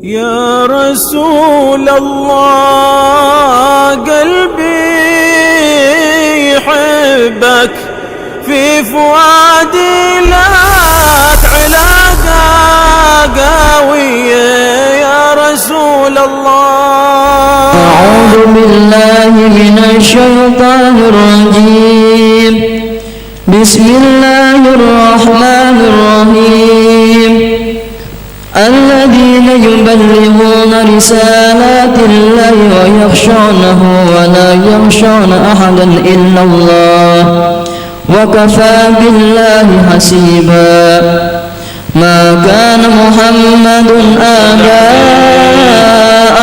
يا رسول الله قلبي يحبك في فؤادي لك علاقة قوية يا رسول الله. أعوذ بالله من الشيطان الرجيم. بسم الله الرحمن الرحيم. الذين يبلغون رسالات الله ويخشونه ولا يخشون أحدا إلا الله وكفى بالله حسيبا. ما كان محمد آبا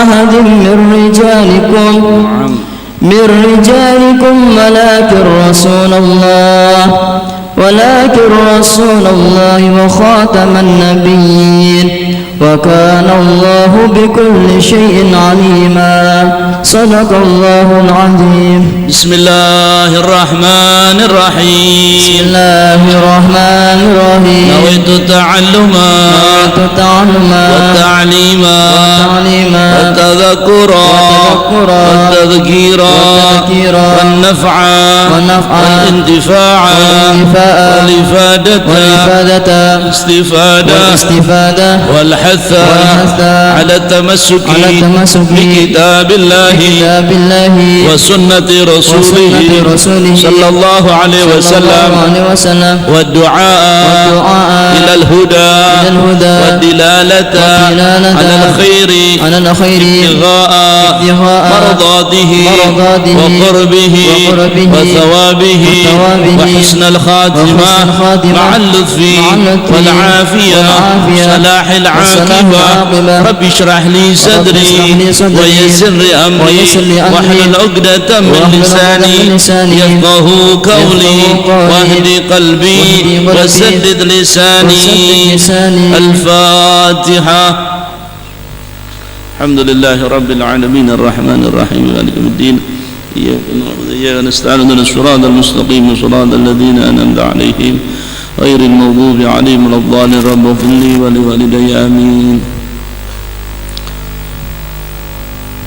أحد من رجالكم ولكن رسول الله وخاتم النبيين وكان الله بكل شيء عليما. صدق الله العظيم. بسم الله الرحمن الرحيم. بسم الله الرحمن الرحيم. نويت التعلم والتعليم والتذكر والتذكير والنفع والانتفاع والإفادة والاستفادة والحث على التمسك بكتاب الله وسنة رسوله صلى الله عليه وسلم والدعاء إلى الهدى والدلالة على الخير ابتغاء مرضاته وقربه وثوابه وحسن الخاتمة مع اللطف والعافية صلاح العاقبة. رب اشرح لي صدري ويسر لي أمري واحلل عقدة من لساني يفقه قولي واهد قلبي وسدد لساني. الفاتحة. الحمد لله رب العالمين الرحمن الرحيم مالك يوم الدين إياك نعبد وإياك نستعين اهدنا الصراط المستقيم صراط الذين أنعمت عليهم غير المغضوب عليهم ولا الضالين. رب اغفر لي ولوالدي آمين.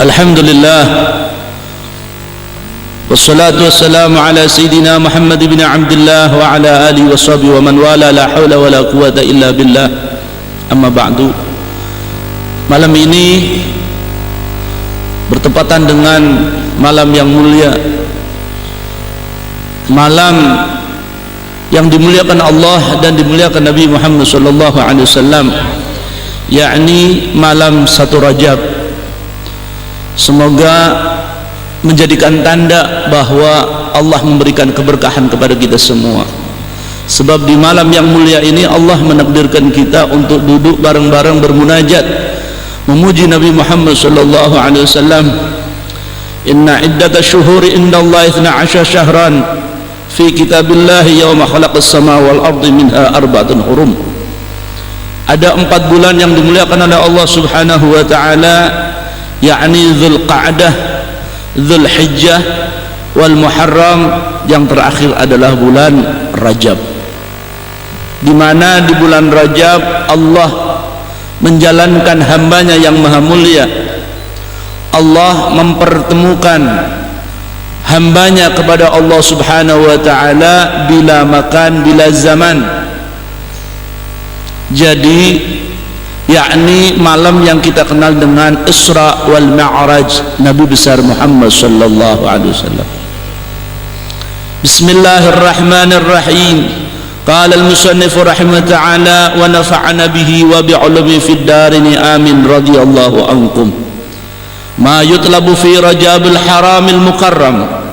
الحمد لله والصلاة والسلام على سيدنا محمد بن عبد الله وعلى آله وصحبه ومن والاه لا حول ولا قوة إلا بالله. Amma ba'du. Malam ini bertepatan dengan malam yang mulia, malam yang dimuliakan Allah dan dimuliakan Nabi Muhammad sallallahu alaihi wasallam, yakni malam 1 Rajab. Semoga menjadikan tanda bahwa Allah memberikan keberkahan kepada kita semua. Sebab di malam yang mulia ini Allah menakdirkan kita untuk duduk bareng-bareng bermunajat memuji Nabi Muhammad sallallahu alaihi wasallam. Inna iddatash syuhuri indallahi 12 syahran fi kitabillahi yawma khalaqas sama wal ardi minha arba'atun hurum. Ada 4 bulan yang dimuliakan oleh Allah subhanahu wa ta'ala, yakni Dzulqa'dah, Dzulhijjah wal Muharram, yang terakhir adalah bulan Rajab, di mana di bulan Rajab Allah menjalankan hambanya yang maha mulia. Allah mempertemukan hambanya kepada Allah subhanahu wa ta'ala bila makan bila zaman. Jadi yakni malam yang kita kenal dengan Isra wal Mi'raj Nabi besar Muhammad sallallahu alaihi wasallam. Bismillahirrahmanirrahim. Qala al-musannif rahimahullah ta'ala wa nafa'ana bihi wa bi'ulumi fid darini amin radhiyallahu ankum. Ma yutlabu fi Rajabil Haramil Mukarram.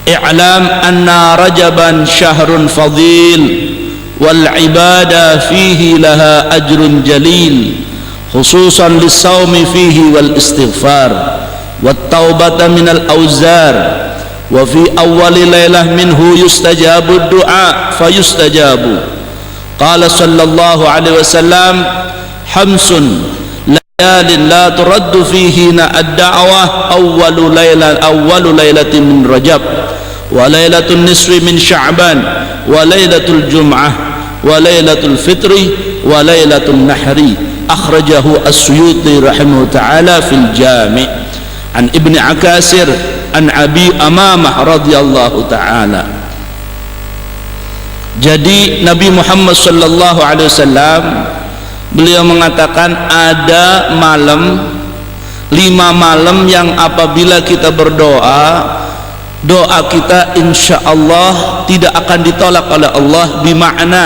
I'lam anna Rajaban syahrun fadil wal ibadah fihi laha ajrun jalil, khususan lis-sawmi fihi wal istighfar wat taubata minal awzar. Wa fi awwali lailah minhu yustajabu du'a fayustajabu. Qala sallallahu alaihi wasallam, hamsun layalin la turaddu fihina ad-da'wah awwalu lailatin min Rajab wa lailatul nisfi min Sya'ban wa lailatul jum'ah wa lailatul fitri wa lailatul nahri akhrajahu As-Suyuti rahimahu ta'ala fil Jami' an Ibni Akasir an Abi Amamah radhiyallahu ta'ala. Jadi Nabi Muhammad sallallahu alaihi wasallam beliau mengatakan ada malam, 5 malam yang apabila kita berdoa, doa kita insyaallah tidak akan ditolak oleh Allah, bimakna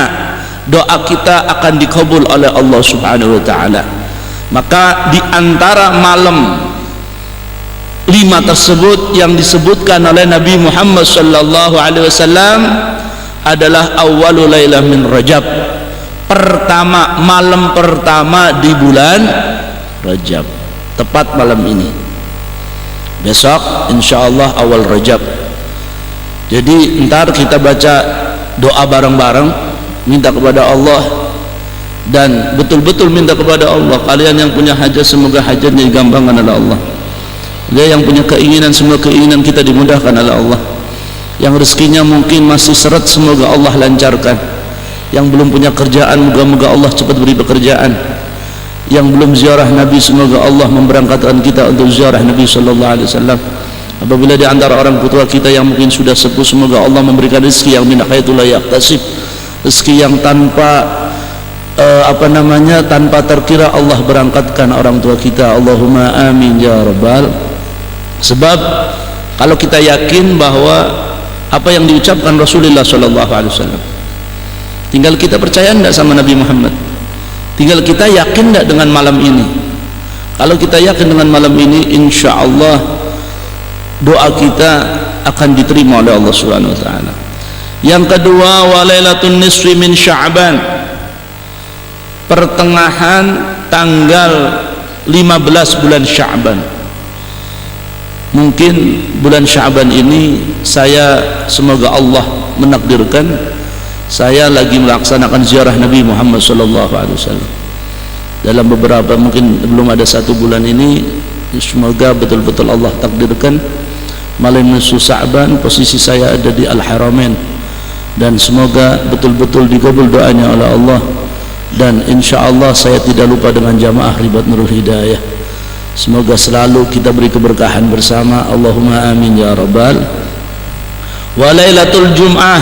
doa kita akan dikabul oleh Allah Subhanahu wa taala. Maka di antara malam 5 tersebut yang disebutkan oleh Nabi Muhammad sallallahu alaihi wasallam adalah awwalul lailah min Rajab, malam pertama di bulan Rajab, tepat malam ini. Besok insyaallah awal Rajab. Jadi ntar kita baca doa bareng-bareng, minta kepada Allah, dan betul-betul minta kepada Allah. Kalian yang punya hajat, semoga hajatnya digampangkan oleh Allah. Dia yang punya keinginan, semoga keinginan kita dimudahkan oleh Allah. Yang rezekinya mungkin masih seret, semoga Allah lancarkan. Yang belum punya kerjaan, moga-moga Allah cepat beri pekerjaan. Yang belum ziarah Nabi, semoga Allah memberangkatkan kita untuk ziarah Nabi sallallahu alaihi wasallam. Apabila di antara orang tua kita yang mungkin sudah sepuh, semoga Allah memberikan rezeki yang min haitsu la yahtasib, rezeki yang tanpa tanpa terkira Allah berangkatkan orang tua kita. Allahumma amin ya rabbal. Sebab kalau kita yakin bahwa apa yang diucapkan Rasulullah sallallahu alaihi wasallam, tinggal kita percaya enggak sama Nabi Muhammad, tinggal kita yakin enggak dengan malam ini. Kalau kita yakin dengan malam ini, insyaallah doa kita akan diterima oleh Allah Subhanahu wa taala. Yang kedua, wa lailatul nisfi min Sya'ban, pertengahan tanggal 15 bulan Sya'ban. Mungkin bulan Sya'ban ini semoga Allah menakdirkan saya lagi melaksanakan ziarah Nabi Muhammad sallallahu alaihi wasallam. Dalam beberapa, mungkin belum ada 1 bulan ini, semoga betul-betul Allah takdirkan malam nisfu Sya'ban posisi saya ada di Al-Haramain, dan semoga betul-betul dikabul doanya oleh Allah. Dan insyaallah saya tidak lupa dengan jamaah Ribat Nurul Hidayah. Semoga selalu kita beri keberkahan bersama. Allahumma amin ya rabbal. Wa lailatul Jum'ah,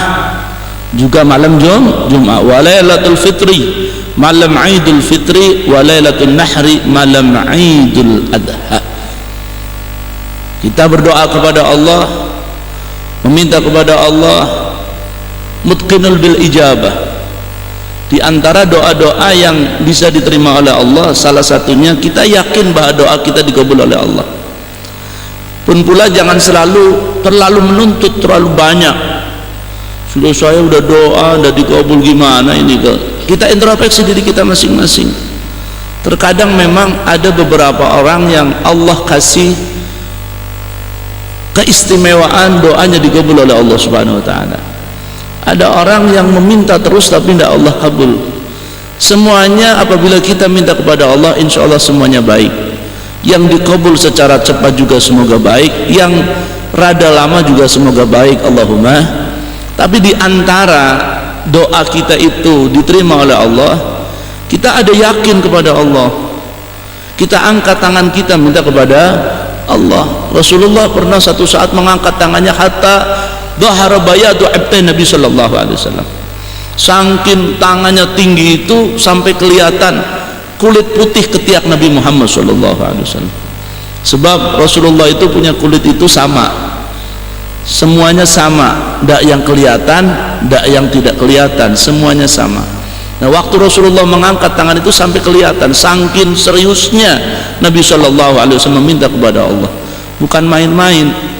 juga malam Jum'ah. Wa lailatul Fitri, malam Idul Fitri. Wa lailatul Nahri, malam Idul Adha. Kita berdoa kepada Allah, meminta kepada Allah, mutqinul bil ijabah. Di antara doa-doa yang bisa diterima oleh Allah, salah satunya kita yakin bahwa doa kita dikabul oleh Allah. Pun pula jangan terlalu menuntut terlalu banyak. Sudah saya udah doa, udah dikabul, gimana ini? Kita introspeksi diri kita masing-masing. Terkadang memang ada beberapa orang yang Allah kasih keistimewaan doanya dikabul oleh Allah Subhanahu wa taala. Ada orang yang meminta terus tapi tidak Allah kabul. Semuanya apabila kita minta kepada Allah, insya Allah semuanya baik. Yang dikabul secara cepat juga semoga baik, yang rada lama juga semoga baik. Allahumma. Tapi di antara doa kita itu diterima oleh Allah, kita ada yakin kepada Allah, kita angkat tangan kita minta kepada Allah. Rasulullah pernah satu saat mengangkat tangannya hatta dhahara bayadu abtai Nabi sallallahu alaihi wasallam. Saking tangannya tinggi itu sampai kelihatan kulit putih ketiak Nabi Muhammad sallallahu alaihi wasallam. Sebab Rasulullah itu punya kulit itu sama, semuanya sama, ndak yang kelihatan, ndak yang tidak kelihatan, semuanya sama. Nah, waktu Rasulullah mengangkat tangan itu sampai kelihatan, saking seriusnya Nabi sallallahu alaihi wasallam meminta kepada Allah. Bukan main-main.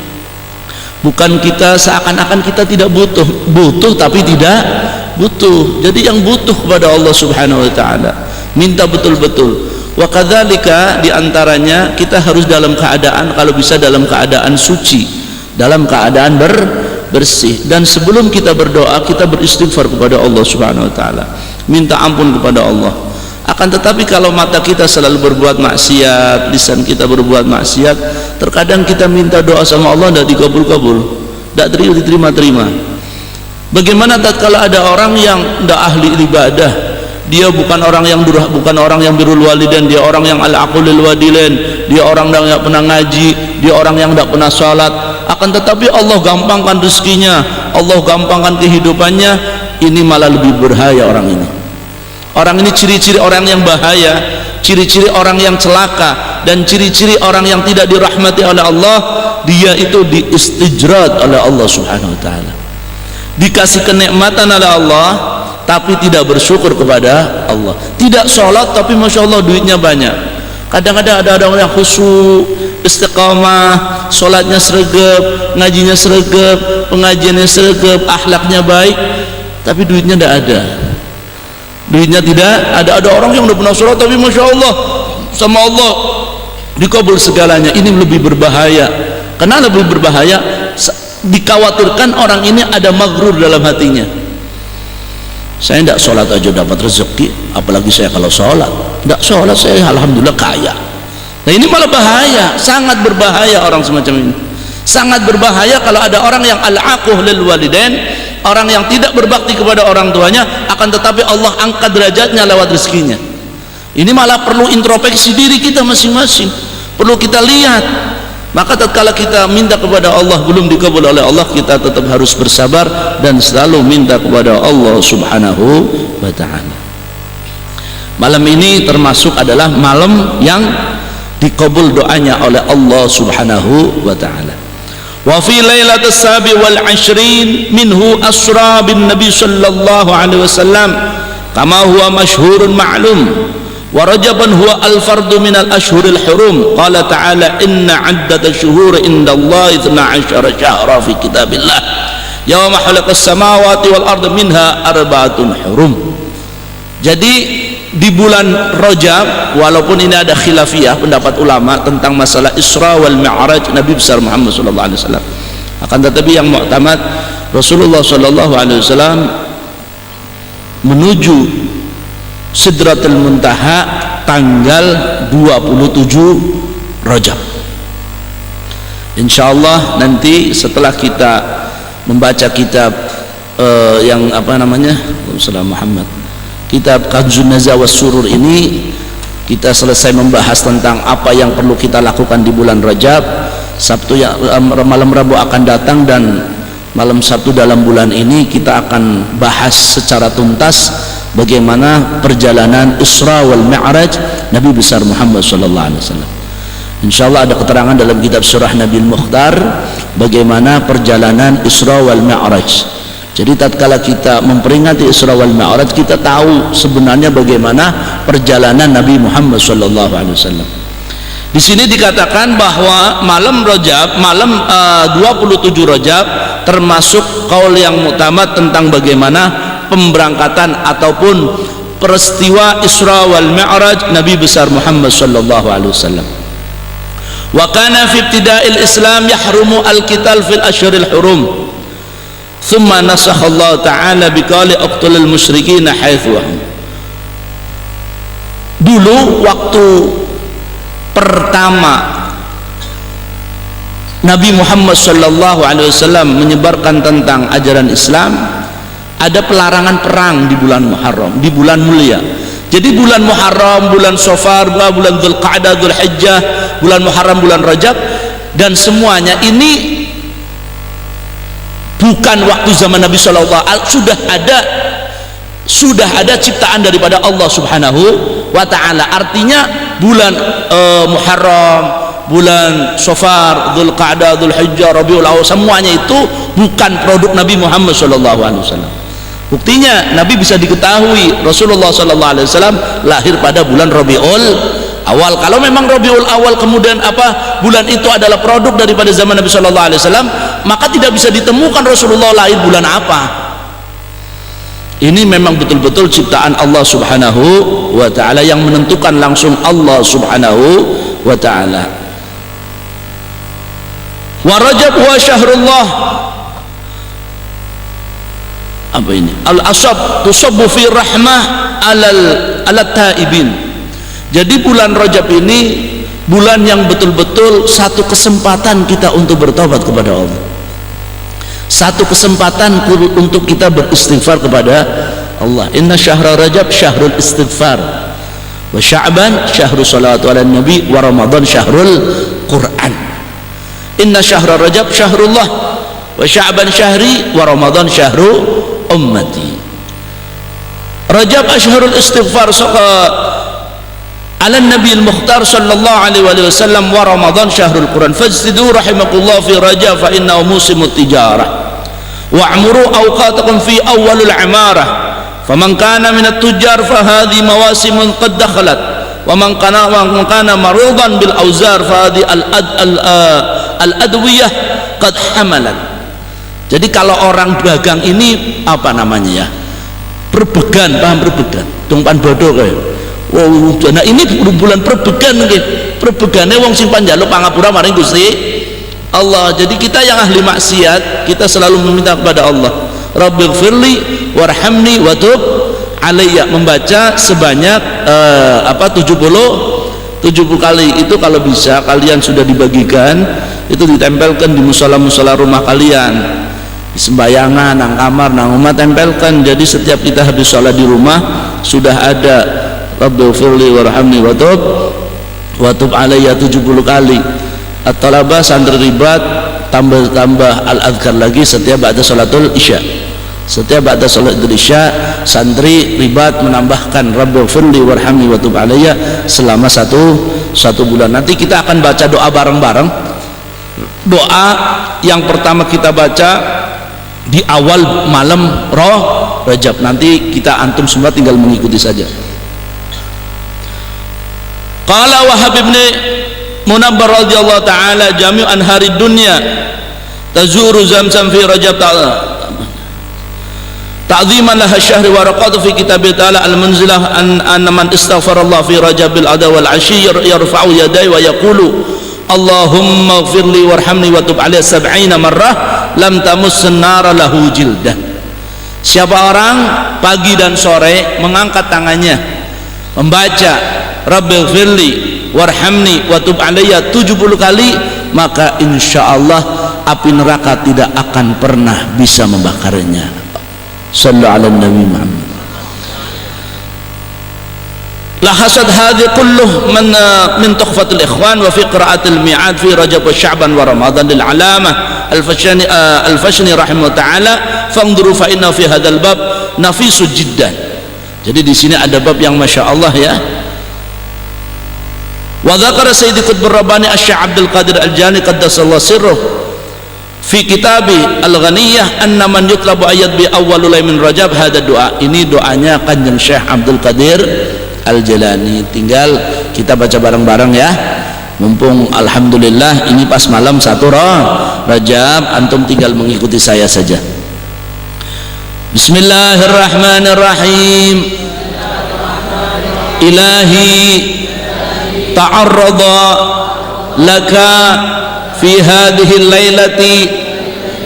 Bukan kita seakan-akan kita tidak butuh tapi tidak butuh. Jadi yang butuh kepada Allah Subhanahu wa taala, minta betul-betul. Wa kadzalika, di antaranya kita harus dalam keadaan, kalau bisa dalam keadaan suci, dalam keadaan bersih. Dan sebelum kita berdoa, kita beristighfar kepada Allah Subhanahu wa taala, minta ampun kepada Allah. Akan tetapi kalau mata kita selalu berbuat maksiat, lisan kita berbuat maksiat, terkadang kita minta doa sama Allah tidak dikabul-kabul, tidak diterima-terima. Bagaimana tatkala ada orang yang tidak ahli ibadah, dia bukan orang yang durhaka, bukan orang yang birrul walidain, dia orang yang al-aqulil wadilain, dia orang yang tidak pernah ngaji, dia orang yang tidak pernah salat, akan tetapi Allah gampangkan rezekinya, Allah gampangkan kehidupannya. Ini malah lebih berbahaya orang ini. Orang ini ciri-ciri orang yang bahaya, ciri-ciri orang yang celaka, dan ciri-ciri orang yang tidak dirahmati oleh Allah. Dia itu diistijrad oleh Allah Subhanahu wa taala, dikasih kenikmatan oleh Allah tapi tidak bersyukur kepada Allah. Tidak sholat tapi masya Allah duitnya banyak. Kadang-kadang ada orang yang khusyuk, istiqamah, sholatnya sregep, ngajinya sregep, pengajiannya sregep, akhlaknya baik, tapi duitnya tidak ada. Duitnya tidak ada. Ada orang yang udah pernah sholat tapi masya Allah sama Allah dikabul segalanya. Ini lebih berbahaya. Kenapa lebih berbahaya? Dikhawatirkan orang ini ada maghrur dalam hatinya. Saya tidak sholat aja dapat rezeki, apalagi saya kalau sholat. Tidak sholat saya alhamdulillah kaya. Nah ini malah bahaya, sangat berbahaya orang semacam ini. Sangat berbahaya kalau ada orang yang al-aquh lil walidain, orang yang tidak berbakti kepada orang tuanya, akan tetapi Allah angkat derajatnya lewat rezekinya. Ini malah perlu introspeksi diri kita masing-masing, perlu kita lihat. Maka tatkala kita minta kepada Allah belum dikabul oleh Allah, kita tetap harus bersabar dan selalu minta kepada Allah Subhanahu wa taala. Malam ini termasuk adalah malam yang dikabul doanya oleh Allah Subhanahu wa taala. Wa fi lailatis sabi wal 20 minhu asra bin nabi sallallahu alaihi wasallam kama huwa masyhurun ma'lum. ورجبا هو الفرد من الأشهر الحرم قال تعالى إن عدة الشهور عند الله 12 شهرا في كتاب الله يوم خلق السماوات والأرض منها 4 حرم. Jadi di bulan Rajab, walaupun ini ada khilafiyah pendapat ulama tentang masalah Isra wal Mi'raj Nabi besar Muhammad sallallahu alaihi wasallam, akan tetapi yang mu'tamad Rasulullah sallallahu alaihi wasallam menuju Sidratul Muntaha tanggal 27 Rajab. Insyaallah nanti setelah kita membaca kitab yang apa namanya Muhammad, kitab Kanzun Nazah was Surur ini, kita selesai membahas tentang apa yang perlu kita lakukan di bulan Rajab. Sabtu yang malam Rabu akan datang, dan malam Sabtu dalam bulan ini kita akan bahas secara tuntas bagaimana perjalanan Isra wal Mi'raj Nabi besar Muhammad sallallahu alaihi wasallam. Insyaallah ada keterangan dalam kitab Surah Nabil Mukhtar bagaimana perjalanan Isra wal Mi'raj. Jadi tatkala kita memperingati Isra wal Mi'raj, kita tahu sebenarnya bagaimana perjalanan Nabi Muhammad sallallahu alaihi wasallam. Di sini dikatakan bahwa malam Rajab, malam 27 Rajab termasuk kaul yang mu'tamad tentang bagaimana pemberangkatan ataupun peristiwa Isra wal Mi'raj Nabi besar Muhammad sallallahu alaihi wasallam. Wa kana fi ibtida'il Islam yahrumu al-qital fil ashhuril hurum. Thumma nasakha Allah ta'ala biqali aqtulul musyrikin haitsu hum. Dulu waktu pertama Nabi Muhammad sallallahu alaihi wasallam menyebarkan tentang ajaran Islam, ada pelarangan perang di bulan Muharram, di bulan mulia. Jadi bulan Muharram, bulan Safar, bulan Dzulqa'dah, Dzulhijjah, bulan Muharram, bulan Rajab, dan semuanya ini bukan waktu zaman Nabi sallallahu alaihi wasallam, sudah ada ciptaan daripada Allah Subhanahu wa taala. Artinya bulan Muharram, bulan Safar, Dzulqa'dah, Dzulhijjah, Rabiul Awwal, semuanya itu bukan produk Nabi Muhammad sallallahu alaihi wasallam. Buktinya Nabi bisa diketahui Rasulullah sallallahu alaihi wasallam lahir pada bulan Rabiul Awal. Kalau memang Rabiul Awal kemudian bulan itu adalah produk daripada zaman Nabi sallallahu alaihi wasallam, maka tidak bisa ditemukan Rasulullah lahir bulan apa. Ini memang betul-betul ciptaan Allah Subhanahu wa taala, yang menentukan langsung Allah Subhanahu wa taala. Wa Rajab wa syahrullah, apa ini? Al-asab tusabbu fi rahmah alal taibin. Jadi bulan Rajab ini bulan yang betul-betul satu kesempatan kita untuk bertobat kepada Allah, satu kesempatan untuk kita beristighfar kepada Allah. Inna syahra Rajab syahrul istighfar, wa Sya'ban syahru salatu ala nabi, wa Ramadan syahrul Quran. Inna syahra Rajab syahrullah, wa Sya'ban syahri, wa Ramadan syahru ummati. Rajab asyharul istighfar ala nabi al-mukhtar sallallahu alaihi wasallam, wa Ramadan syahrul Quran. Fajtidu rahimakumullah fi Rajab fa innahu musimut tijarah, wa'muru awqatakum fi awwalil imarah, faman kana minat tujar fa hadhi mawasimun qad dakhalat, wa man kana marudan bil auzar fa hadhi al adwiyah qad hamalat. Jadi kalau orang dagang ini apa namanya ya, perbegan, paham perbegan, tumpan bodoh kayak wow. Nah ini bulan perbegan nggih, perbegane wong sing panjaluk pangapura maring Gusti Allah. Jadi kita yang ahli maksiat, kita selalu meminta kepada Allah, Rabbighfirli warhamni watub alayya, membaca sebanyak 70 kali. Itu kalau bisa kalian sudah dibagikan, itu ditempelkan di musola-musola rumah kalian, di sembayangan, nang kamar, nang rumah, tempelkan. Jadi setiap kita habis sholat di rumah sudah ada Rabbighfirli warhamni watub alayya 70 kali. At-talabah santri ribat tambah al-adhkar lagi setiap ba'da sholatul isya. Setiap ba'da sholatul isya santri ribat menambahkan Rabbighfirli warhamni watub alayya selama satu bulan. Nanti kita akan baca doa bareng-bareng. Doa yang pertama kita baca di awal malam Rajab. Nanti kita antum semua tinggal mengikuti saja. Qala Wahab ibn Munabbar radhiyallahu ta'ala, jami'an hari dunya tazuru Zamzam fi Rajab ta'ziman laha syahri wa raqatu fi kitabi ta'ala al-munzilah anna man istaghfarallah fi Rajab bil adha wal ashi yarfa'u yadayhi wa yaqulu Allahumma ighfirli warhamni wa tub alayya 70 marrah lam tamussan nara lahu jildah. Siapa orang pagi dan sore mengangkat tangannya membaca Rabbighfirli warhamni wa tub alayya 70 kali, maka insyaallah api neraka tidak akan pernah bisa membakarnya. Sallu ala Nabi Muhammad. Lahasad hadhi kulluh min tukhfatil ikhwan wa fi qira'atil mi'ad fi Rajab wa Sya'ban wa Ramadan lil alamah al-fashni rahimahu ta'ala fangduru fa inna fi hadzal bab nafisu jiddan. Jadi di sini ada bab yang masya Allah ya. Wa dzakara Sayyidi Qutb Rabbani Asy-Syaikh Abdul Qadir Al-Jani qaddasallahu sirruh fi kitabi Al-Ghaniyah anna man yutlabu ayat bi awwalul min Rajab hada doa. Ini doanya Kanjeng Syekh Abdul Qadir Al-Jalani. Tinggal kita baca bareng-bareng ya. Mumpung alhamdulillah ini pas malam 1 Rajab, antum tinggal mengikuti saya saja. Bismillahirrahmanirrahim. Ilahi ta'arrada laka fi hadhihi al-lailati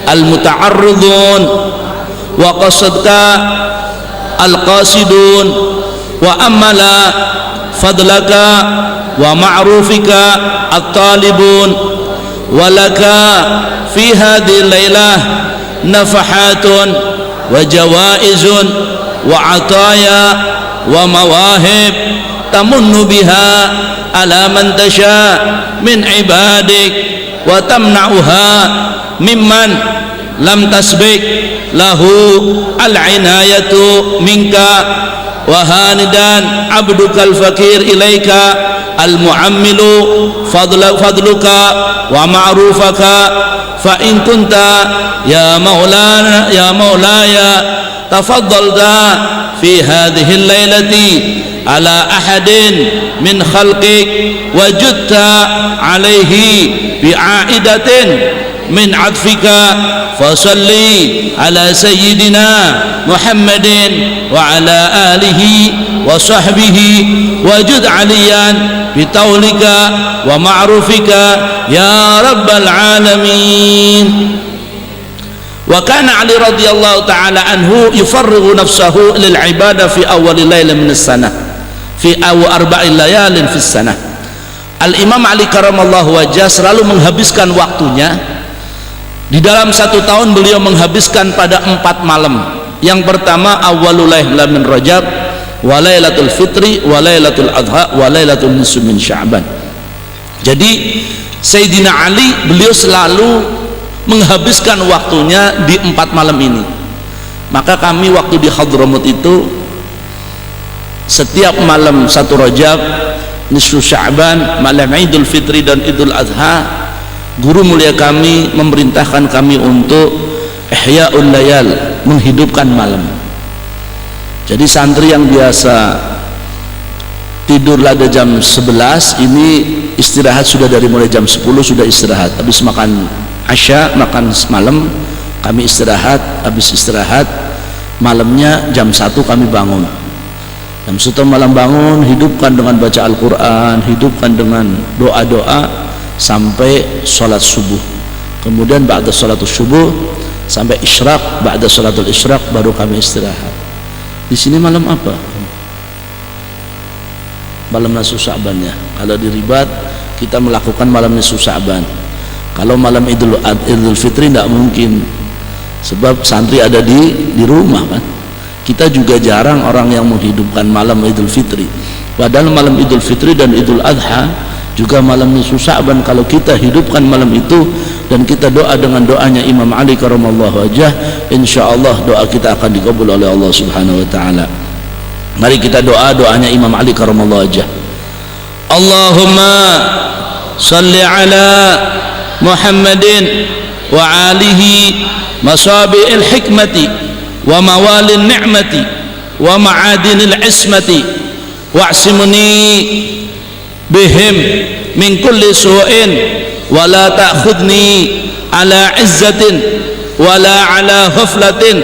al-muta'arridun wa qasadka al-qasidun wa amala fadlaka wa ma'rufika at-talibun wa laka fi hadhihi al-lailah nafahatun wa jawaizun wa ataya wa mawahib tamunnu biha ala man tasha min ibadik wa tamna'uha mimman lam tasbik lahu al-inayatu minka wa hanidan abdukal fakir ilaika al-mu'ammilu fadluka wa ma'rufaka fa in kunta ya maulaya tafaddalta fi hadhihi al-lailati ala ahadin min khalqik wajudta alaihi bi'aidatin min adfika fasalli ala sayyidina Muhammadin wa ala alihi wa sahbihi wajud aliyan bitawlika wa ma'rufika ya rabbal alamin. Wa kana Ali radhiyallahu ta'ala anhu yufarrighu nafsahu lil ibadah fi awwal lail min as-sanah fi arba'il layalin fi as-sanah. Al-Imam Ali karamallahu wajah selalu menghabiskan waktunya di dalam 1 tahun. Beliau menghabiskan pada 4 malam Yang pertama awwalul lailah min Rajab wa lailatul fitri wa lailatul adha wa lailatul nisfi min Sya'ban. Jadi Sayyidina Ali beliau selalu menghabiskan waktunya di 4 malam ini. Maka kami waktu di Hadramut itu setiap malam 1 Rajab, nisfu Sya'ban, malam Idul Fitri dan Idul Adha, guru mulia kami memerintahkan kami untuk ihya'ul layal, menghidupkan malam. Jadi santri yang biasa tidur lada jam 11 ini istirahat sudah dari mulai jam 10 sudah istirahat. Habis makan Asya, makan malam, kami istirahat. Habis istirahat malamnya jam 1 kami bangun. Jam 1 malam bangun, hidupkan dengan baca Al-Quran, hidupkan dengan doa-doa sampai sholat subuh. Kemudian ba'da sholat subuh sampai isyraq, ba'da sholatul isyraq baru kami istirahat. Di sini malam apa? Malam nisfu Sya'ban ya. Kalau di Ribat kita melakukan malam nisfu Sya'ban. Kalau malam Idul Fitri tidak mungkin, sebab santri ada di rumah kan. Kita juga jarang orang yang menghidupkan malam Idul Fitri. Padahal malam Idul Fitri dan Idul Adha juga malam nisfu Sya'ban. Kalau kita hidupkan malam itu dan kita doa dengan doanya Imam Ali karramallahu wajhah, insyaallah doa kita akan dikabul oleh Allah Subhanahu wa taala. Mari kita doa doanya Imam Ali karramallahu wajhah. Allahumma salli ala Muhammadin wa alihi masabi'il hikmati wa mawalin ni'mati wa ma'adinil ismati wa'simuni bihim min kulli su'in wa la ta'khudni ala izzatin wa la ala ghaflatin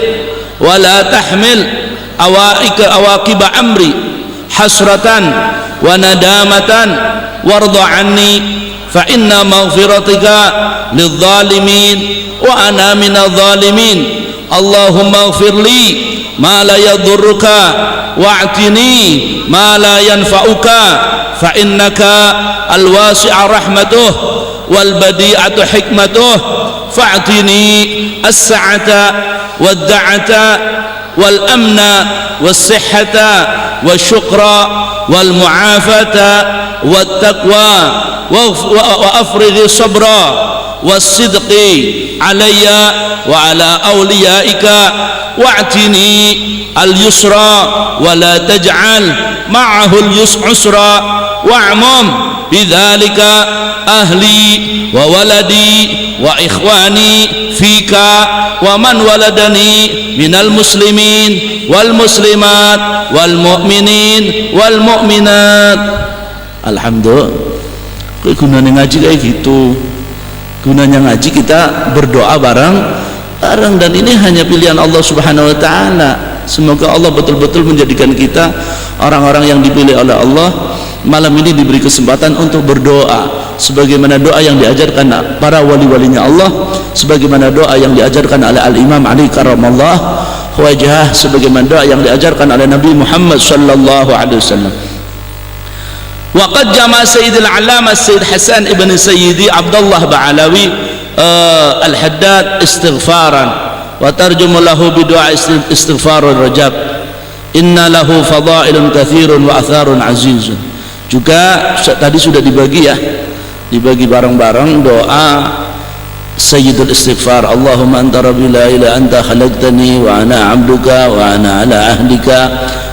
wa la tahmil awaqiba amri hasratan wa nadamatan warda anni fa inna maghfiratika lidh-dhalimin wa ana minadh-dhalimin. Allahumma ighfir li ma la yadurruka wa'tini ma la yanfa'uka fa innaka al-wasi'a rahmatuh wal badi'atu hikmatuh fa'tini as-sa'ata wad-da'ata wal amna was-sihhata wasyukra wal mu'afata wat taqwa wa afrighi sabra was-sidqi alayya wa ala awliyaika wa'tini al-yusra wa la taj'al ma'ahu al-usra wa'mum bidzalika ahli wa waladi wa ikhwani fika wa man waladani minal muslimin wal muslimat wal mu'minin wal mu'minat. Alhamdulillah. Gunanya ngaji kayak gitu. Gunanya ngaji kita berdoa bareng dan ini hanya pilihan Allah Subhanahu wa taala. Semoga Allah betul-betul menjadikan kita orang-orang yang dipilih oleh Allah. Malam ini diberi kesempatan untuk berdoa sebagaimana doa yang diajarkan para wali-walinya Allah, sebagaimana doa yang diajarkan oleh Al-Imam Ali karramallahu wajhah, sebagaimana doa yang diajarkan oleh Nabi Muhammad sallallahu alaihi wasallam. Waqad jama Sayyidil Allamah Sayyid Hasan ibn Sayyidi Abdullah Ba'alawi Al-Haddad istighfaran wa tarjumu lahu bidu'a istighfarul Rajab. Inna lahu fadailun katsirun wa atharun azizun. Juga tadi sudah dibagi ya, dibagi bareng-bareng doa Sayyidul Istighfar. Allahumma anta rabbi la ilaha anta khalaqtani wa ana 'abduka wa ana 'ala ahdika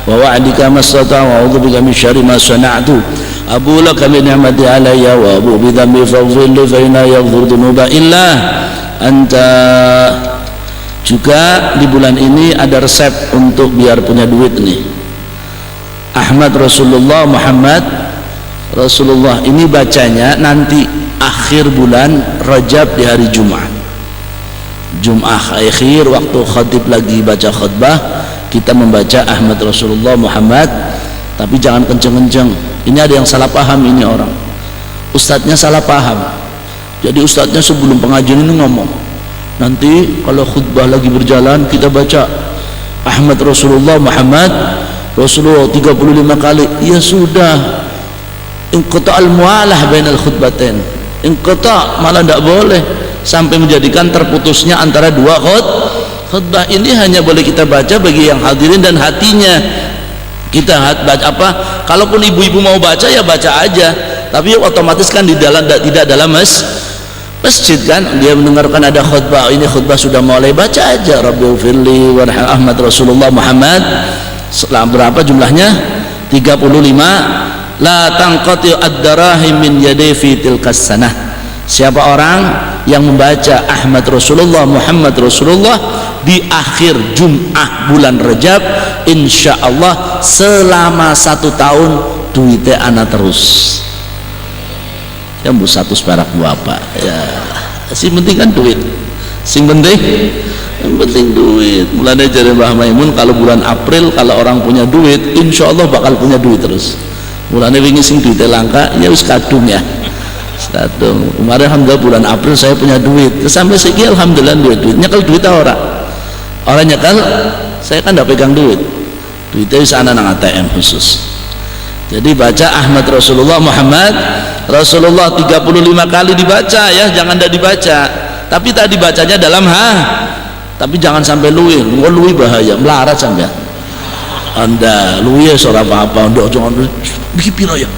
wa wa'dika masata wa a'udzu bika min syarri ma sana'tu. Abu laka bi ni'mati alayya wa abu bi dhanbi faghfir li fa inna yaghfiru dhunuba illa anta. Juga di bulan ini ada resep untuk biar punya duit nih. Ahmad Rasulullah Muhammad Rasulullah ini bacanya nanti akhir bulan Rajab di hari Jumat. Jumat akhir waktu khatib lagi baca khutbah, kita membaca Ahmad Rasulullah Muhammad, tapi jangan kenceng-kenceng. Ini ada yang salah paham ini orang. Ustadznya salah paham. Jadi ustadznya sebelum pengajian ini ngomong, nanti kalau khutbah lagi berjalan kita baca Ahmad Rasulullah Muhammad Rasulullah 35 kali. Ya sudah, inqata al-mualah bainal khutbatain. Inqata malah tidak boleh sampai menjadikan terputusnya antara dua Khutbah ini hanya boleh kita baca bagi yang hadirin dan hatinya kita baca apa. Kalaupun ibu-ibu mau baca ya baca aja, tapi otomatis kan tidak dalam masjid kan, dia mendengarkan ada khutbah, ini khutbah sudah mulai, baca aja Rabbighfirli warham Ahmad Rasulullah Muhammad. Setelah berapa jumlahnya? 35. La tanqati ad-darahim min yadi fi tilkas sanah. Siapa orang yang membaca Ahmad Rasulullah Muhammad Rasulullah di akhir Jum'ah bulan Rajab, insya Allah selama 1 tahun duitnya ana terus. Yang bu 100 perak apa ya, si penting kan duit, sing penting yang penting duit. Mulanya jadi Mbah Maimun, kalau bulan April kalau orang punya duit insya Allah bakal punya duit terus. Mulanya wingi sing duitnya langka ya wis kadung ya, kadung. Kemarin alhamdulillah bulan April saya punya duit, sampai sekian alhamdulillah duitnya kalau duitnya orang nyekal, saya kan tidak pegang duitnya di sana nang ATM khusus. Jadi baca Ahmad Rasulullah Muhammad Rasulullah 35 kali dibaca ya, jangan tidak dibaca, tapi tadi bacanya dalam tapi jangan sampai luwih bahaya, melarat sampai anda luwih seorang apa-apa, anda jangan bikin pira ya,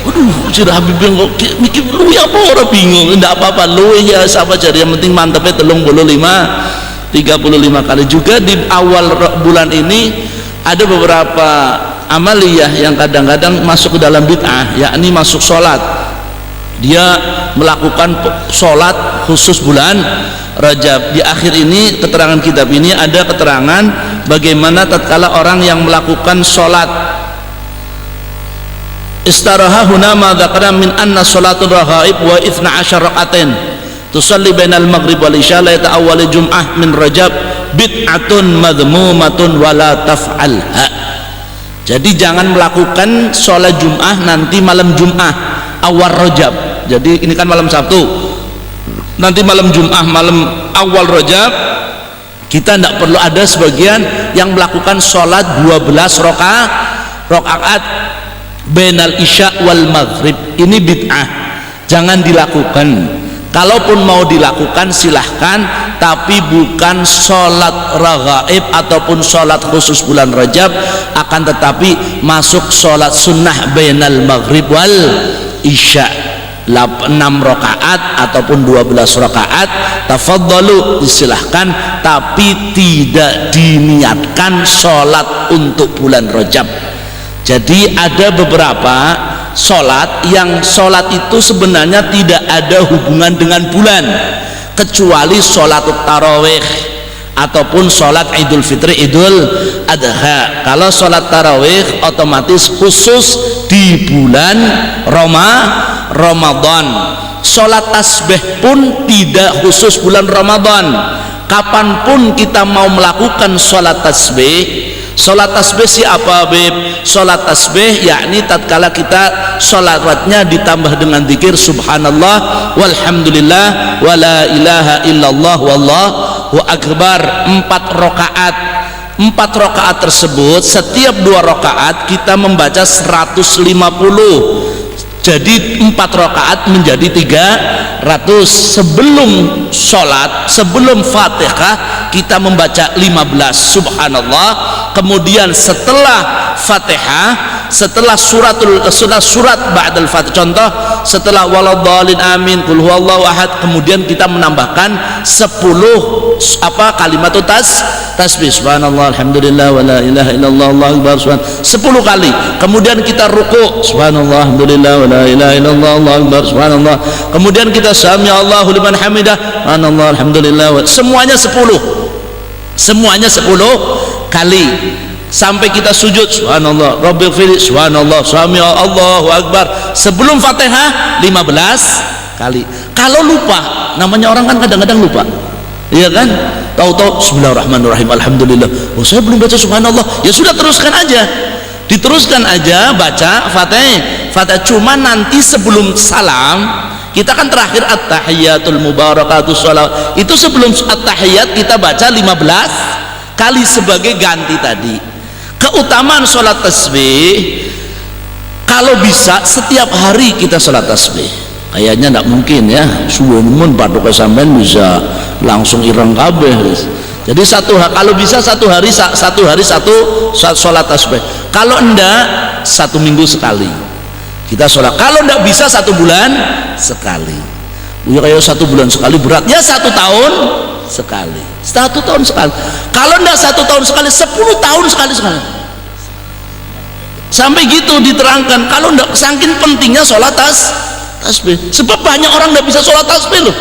aduh Sir Habib yang mikir luwih apa, orang bingung, tidak apa-apa luwih ya sama aja, yang penting mantapnya 35 kali. Juga di awal bulan ini ada beberapa amaliyah yang kadang-kadang masuk ke dalam bid'ah, yakni masuk sholat. Dia melakukan sholat khusus bulan Rajab. Di akhir ini keterangan kitab ini ada keterangan bagaimana tatkala orang yang melakukan sholat istaraha huna ma dzakara min anna sholatul raghaib wa 12 rakaatain tusalli bainal maghrib wal isya la ta'awwal jum'ah min Rajab bid'atun madhmumatun wala taf'alha. Jadi jangan melakukan sholat Jum'ah nanti malam Jum'ah awal Rajab. Jadi ini kan malam Sabtu, nanti malam Jum'ah malam awal Rajab kita tidak perlu, ada sebagian yang melakukan sholat 12 rakaat bainal isya wal maghrib. Ini bid'ah, jangan dilakukan. Kalaupun mau dilakukan silahkan, tapi bukan sholat raghaib ataupun sholat khusus bulan Rajab, akan tetapi masuk sholat sunnah bainal maghrib wal isya 6 rakaat ataupun 12 rakaat tafadhalu, silahkan, tapi tidak diniatkan sholat untuk bulan Rajab. Jadi ada beberapa sholat yang sholat itu sebenarnya tidak ada hubungan dengan bulan, kecuali sholat tarawih ataupun sholat Idul Fitri Idul Adha. Kalau sholat tarawih otomatis khusus di bulan Ramadan. Sholat tasbih pun tidak khusus bulan Ramadan. Kapanpun kita mau melakukan sholat tasbih. Sholat tasbih siapa Beb? Sholat tasbih yakni tatkala kita sholatnya ditambah dengan zikir subhanallah walhamdulillah wala ilaha illallah wallahu akbar 4 rakaat. 4 rakaat tersebut setiap 2 rakaat kita membaca 150. Jadi 4 rakaat menjadi 300. Sebelum sholat, sebelum Fatihah kita membaca 15 subhanallah. Kemudian setelah Fatihah, setelah surat ba'dal Fatihah, contoh setelah waladhdallin amin qul huwallahu ahad, kemudian kita menambahkan 10 kalimat tasbih subhanallah alhamdulillah wala ilaha illallah allahu akbar 10 kali. Kemudian kita ruku subhanallah alhamdulillah wala ilaha illallah allahu akbar subhanallah. Kemudian kita sami Allahu liman hamidah subhanallah alhamdulillah, semuanya 10 kali sampai kita sujud subhanallah rabbighfirli subhanallah sami Allahu akbar. Sebelum Fatihah 15 kali. Kalau lupa, namanya orang kan kadang-kadang lupa, iya kan, tahu-tahu bismillahirrahmanirrahim alhamdulillah, oh saya belum baca subhanallah, ya sudah teruskan aja, diteruskan aja baca Fatihah. Cuma nanti sebelum salam kita kan terakhir at-tahiyatul mubarakatus shalawat, itu sebelum at-tahiyat kita baca 15 kali sebagai ganti tadi. Keutamaan sholat tasbih, kalau bisa setiap hari kita sholat tasbih. Kayaknya tidak mungkin ya, suwun mun paduka sampean bisa langsung ireng kabeh. Jadi kalau bisa satu hari satu sholat tasbih. Kalau enggak 1 minggu sekali kita sholat. Kalau enggak bisa 1 bulan sekali. Ya kayak 1 bulan sekali berat. Ya 1 tahun sekali. 1 tahun sekali. Kalau enggak 1 tahun sekali, 10 tahun sekali. Sampai gitu diterangkan. Kalau enggak, saking pentingnya sholat tasbih. Sebab banyak orang enggak bisa sholat tasbih loh.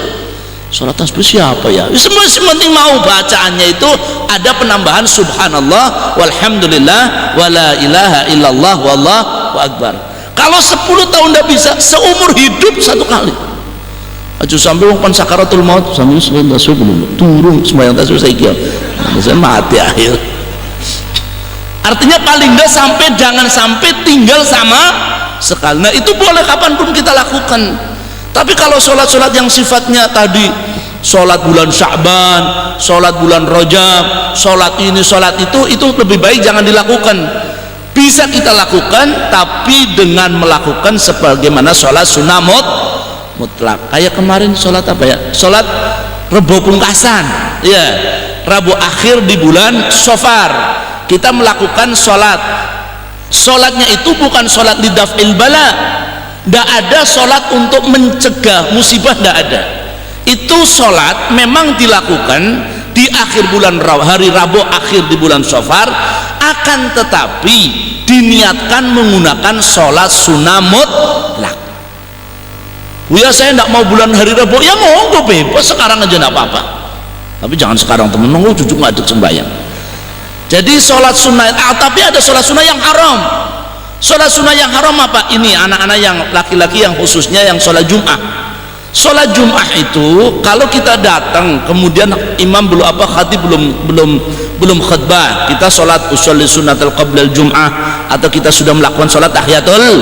Sholat tasbih siapa ya? Semua penting mau bacaannya itu ada penambahan subhanallah walhamdulillah wala ilaha illallah wallahu akbar. Kalau 10 tahun tidak bisa, seumur hidup 1 kali. Aja sampai wong pan sakaratul maut sampai tasbih belum turun sembahyang tasbih saya kira. Saya mati akhir. Artinya paling tidak jangan sampai tinggal sama sekali. Nah itu boleh kapanpun kita lakukan. Tapi kalau sholat-sholat yang sifatnya tadi sholat bulan Sya'ban, sholat bulan Rajab, sholat ini, sholat itu lebih baik jangan dilakukan. Bisa kita lakukan tapi dengan melakukan sebagaimana sholat sunnah mutlak. Kayak kemarin sholat apa ya? Sholat Rebo Pungkasan, ya, Rabu akhir di bulan Safar. Kita melakukan sholatnya itu bukan sholat lidaf'il bala. Tidak ada sholat untuk mencegah musibah, tidak ada. Itu sholat memang dilakukan di akhir bulan hari Rabu akhir di bulan Safar, akan tetapi diniatkan menggunakan sholat sunnah mutlak. Ya saya tidak mau bulan hari Rabu, ya monggo bebas sekarang aja tidak apa-apa. Tapi jangan sekarang temen nunggu cucu ngaduk sembahyang. Jadi sholat sunnah, tapi ada sholat sunnah yang haram. Sholat sunnah yang haram apa? Ini anak-anak yang laki-laki yang khususnya yang sholat Jum'ah. Sholat Jum'ah itu kalau kita datang kemudian imam khatib belum khutbah, kita sholat usolli sunnatul qablal Jum'ah, atau kita sudah melakukan sholat tahiyatul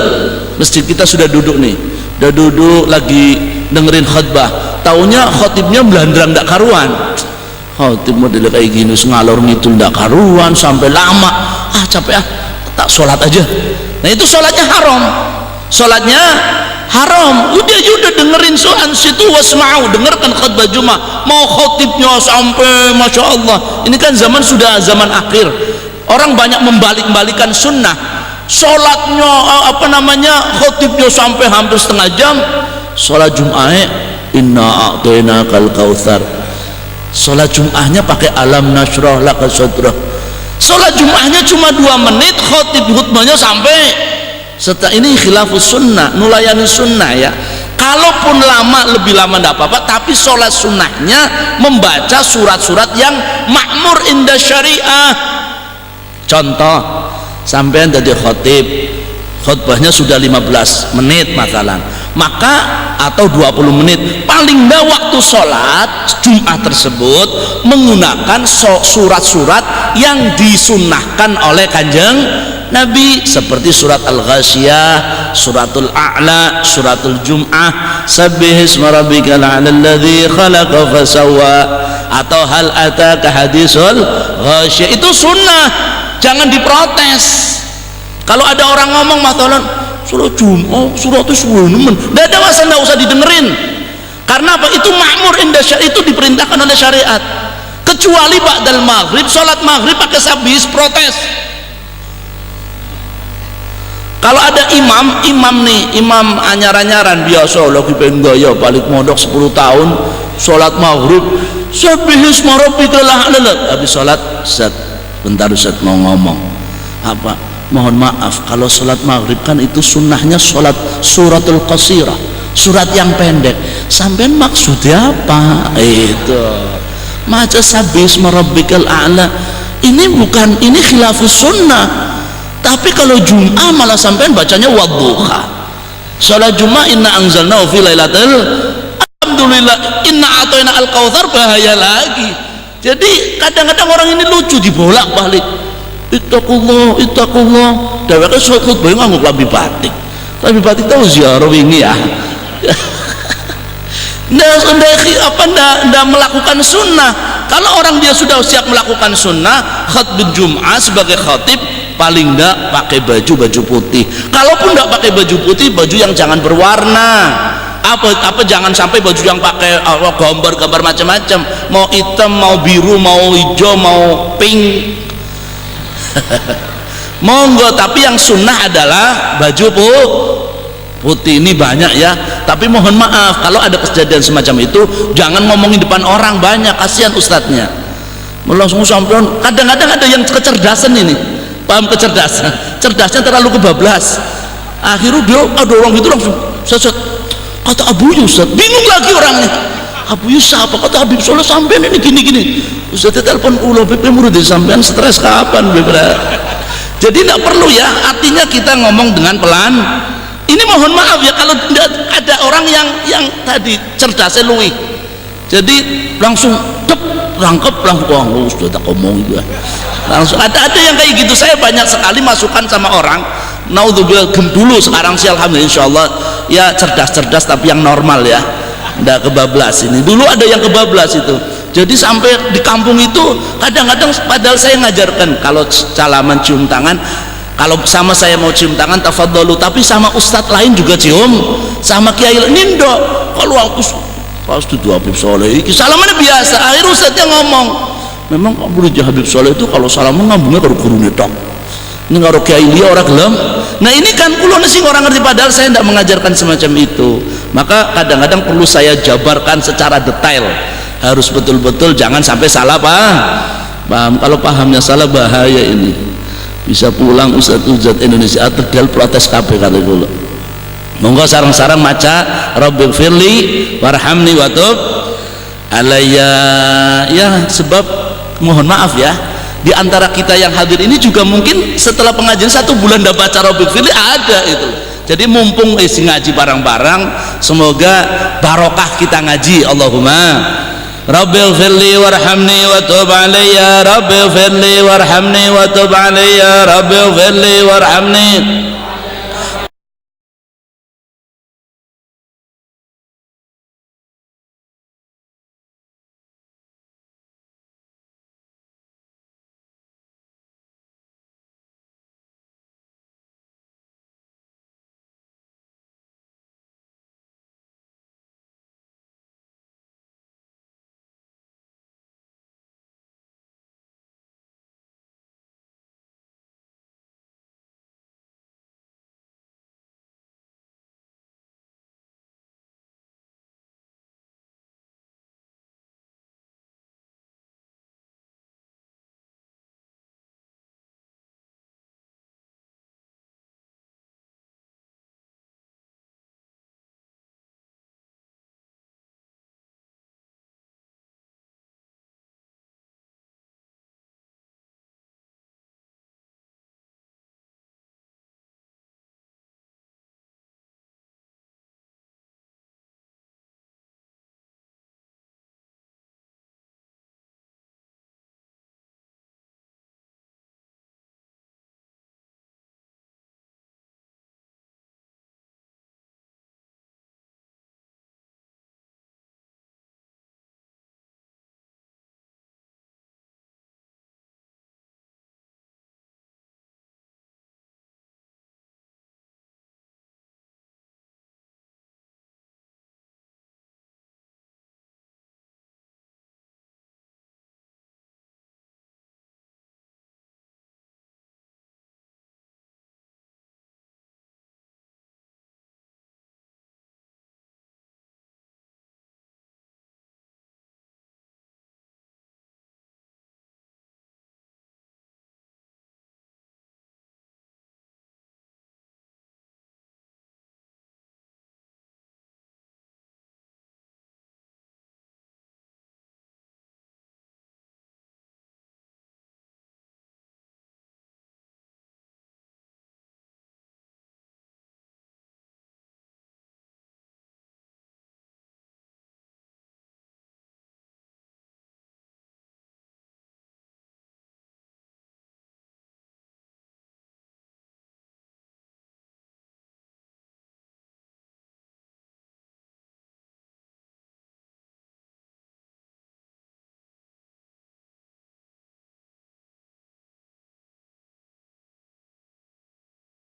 masjid, kita sudah duduk nih, udah duduk lagi dengerin khutbah, taunya khatibnya belandrang ndak karuan. Khatib model kayak gini ngalor ngidul ndak karuan sampai lama, capek tak sholat aja. Nah itu sholatnya haram, udah dengerin soal situ wasma'u, dengarkan khutbah Jumat, mau khutibnya sampai masya Allah. Ini kan sudah zaman akhir, orang banyak membalik-balikan sunnah. Sholatnya khutibnya sampai hampir setengah jam. Sholat Jum'ah inna a'tainakal kautsar, sholat Jum'ahnya pakai alam nashrah laka sadrak. Sholat Jum'ahnya cuma 2 menit, khutbahnya sampai setelah ini khilafus sunnah, nulayani sunnah ya. Kalaupun lebih lama tidak apa-apa, tapi sholat sunnahnya membaca surat-surat yang makmur indah syariah. Contoh, sampean jadi khutbahnya sudah 15 menit masalah, atau 20 menit, paling tidak waktu sholat Jum'ah tersebut menggunakan surat-surat yang disunnahkan oleh Kanjeng Nabi, seperti surat Al-Ghasyiyah, suratul A'la, suratul Jum'ah, Sabbihisma rabbikal a'la alladzi khalaqa fasawwa, atau hal ataka hadisul Ghasyiyah. Itu sunnah, jangan diprotes. Kalau ada orang ngomong matalan surat Jum'ah, surat itu sunnah, tidak ada masa, tidak usah didengerin. Karena apa? Itu makmur indah syariat, itu diperintahkan oleh syariat. Kecuali ba'dal maghrib, sholat maghrib pakai sabihis, protes. Kalau ada imam anyar-anyaran biasa lagi pengen gaya balik mondok 10 tahun, sholat maghrib sabbihisma rabbikal a'la, habis sholat bentar Ustaz mau ngomong apa, mohon maaf kalau sholat maghrib kan itu sunnahnya sholat suratul qasirah, surat yang pendek. Sampean maksudnya apa? Itu maca sabbihisma rabbikal a'la, ini khilafus sunnah. Tapi kalau Jum'ah malah sampean bacanya wadduha. Salat Jum'ah inna anzalnahu fi lailatul, alhamdulillah inna a'tayna al-kautsar, bahaya lagi. Jadi kadang-kadang orang ini lucu, dibolak-balik. Ittaqullah. Dheweke sok khutbah nganggo klambi batik. Klambi batik tahu ziarah wingi ya. Ndak melakukan sunnah. Kalau orang dia sudah siap melakukan sunnah, khutbah Jum'ah sebagai khatib paling enggak pakai baju putih. Kalaupun enggak pakai baju putih, baju yang jangan berwarna, apa jangan sampai baju yang pakai gambar-gambar macam-macam, mau hitam, mau biru, mau hijau, mau pink monggo, tapi yang sunnah adalah baju putih. Ini banyak ya, tapi mohon maaf kalau ada kejadian semacam itu jangan ngomongin depan orang banyak, kasihan ustadznya. Langsung sampean, kadang-kadang ada yang kecerdasan ini, paham kecerdasan, cerdasnya terlalu kebablas, akhirnya dia ada orang gitu langsung kata Abu Yusuf, bingung lagi orangnya. Abu Yusuf apa kata Habib Soleh sampean ini gini-gini. Ustaz telepon ulah BP murid sampean stres kapan BP. Jadi tidak perlu ya, artinya kita ngomong dengan pelan. Ini mohon maaf ya kalau ada orang yang tadi cerdasnya luwih. Jadi langsung rangkep langsung Ustaz tak ngomong juga. Langsung ada yang kayak gitu. Saya banyak sekali masukan sama orang. Naudzubillah dulu, sekarang sih alhamdulillah insyaallah ya cerdas tapi yang normal ya, ndak kebablas. Ini dulu ada yang kebablas itu, jadi sampai di kampung itu kadang-kadang padahal saya ngajarkan kalau salaman cium tangan, kalau sama saya mau cium tangan tafadhalu, tapi sama ustadz lain juga cium, sama kiai ini ndak. Kalau aku pas itu Habib Soleh iki salamannya biasa, akhir ustadznya ngomong memang murid Habib Soleh itu kalau salaman ngambungnya karo gurune tok, ini karo kiai dia orang gelem. Nah ini kan kulo sing orang ngerti, padahal saya tidak mengajarkan semacam itu. Maka kadang-kadang perlu saya jabarkan secara detail, harus betul-betul, jangan sampai salah paham. Kalau pahamnya salah bahaya, ini bisa pulang Ustadz Indonesia tegal protes kabeh kali kulo. Monggo sarang-sarang maca Rabbil firli warhamni watub alayya ya, sebab mohon maaf ya, di antara kita yang hadir ini juga mungkin setelah pengajian 1 bulan dah baca Rabbil firli ada itu. Jadi mumpung ngaji bareng-bareng, semoga barokah kita ngaji. Allahumma Rabbil firli warhamni wa tub alayya, Rabbil firli warhamni wa tub alayya, Rabbil firli warhamni.